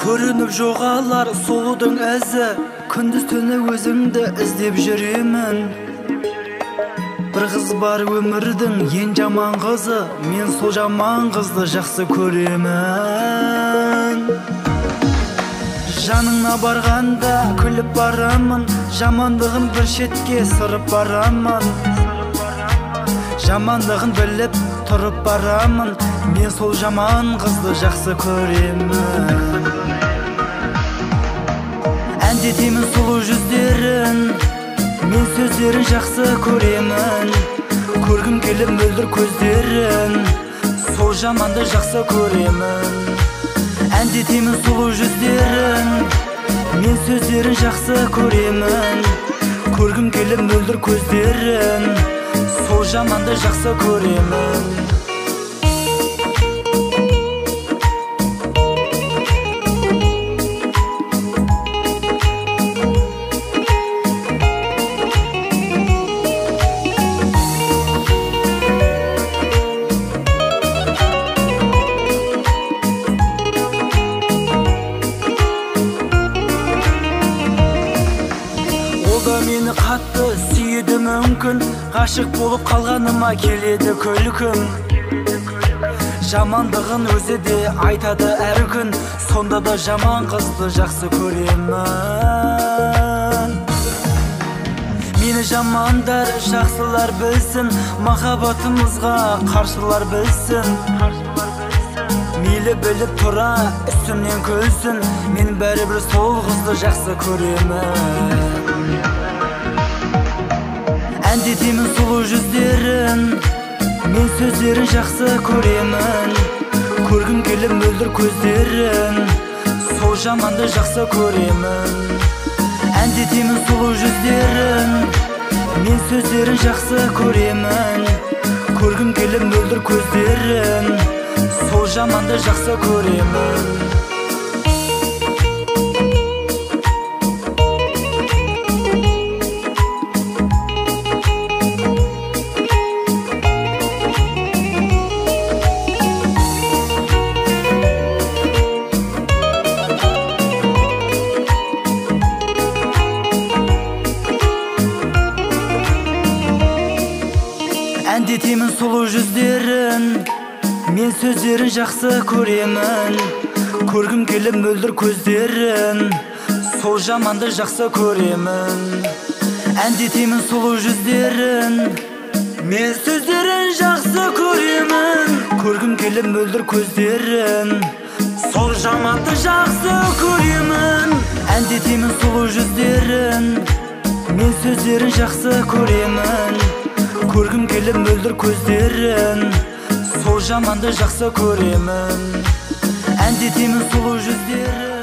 Көрініп жоғалар сұлудың ізі, күндіз түні өзіңді іздеп жүремін. Бір қыз бар өмірдің ең жаман қызы, мен сол жаман қызды жақсы көремін. Жаныңа барғанда күліп барамын, жамандығын бір шетке сырып барамын. Жамандығын біліп тұрып барамын, мен сол жаман қызды жақсы көремін. Әндетемін сұлу жүздерін, мен сөздерін жақсы көремін. Көргім келіп мөлдір көздерін, сол жаманды жақсы көремін. Әндетемін сұлу жүздерін, мен сөздерін жақсы көремін. Көргім келіп мөлдір көздерін, сол жаманды жақсы көремін. Мені қатты сүйеді мүмкін, ғашық болып қалғаныма келеді күлкім. Жамандығын өзі де айтады әр күн, сонда да жаман қызды жақсы көремін. Мені жамандар, жақсылар білсін, махаббатымызға қарсылар білсін. Мейлі біліп тұра үстімнен күлсін, мен бәрібір сол қызды жақсы көремін. Әндетемін сұлу жүздерін, мен сөздерін жақсы көремін. Көргім келіп мөлдір көздерін, сол жаманды жақсы көремін. Әндетемін сұлу жүздерін, мен сөздерін жақсы көремін. Көргім келіп мөлдір көздерін, сол жаманды жақсы көремін. Әндетемін сұлу жүздерін, мен сөздерін жақсы көремін. Көргім келіп мөлдір көздерін, сол жаманды жақсы көремін. Әндетемін сұлу жүздерін, мен сөздерін жақсы көремін. Көргім келіп мөлдір көздерін, сол жаманды жақсы көремін. Әндетемін сұлу жүздерін, мен сөздерін жақсы көремін. Көргім келіп мөлдір көздерін, сол жаманды жақсы көремін. Әндетемін сұлу жүздерін.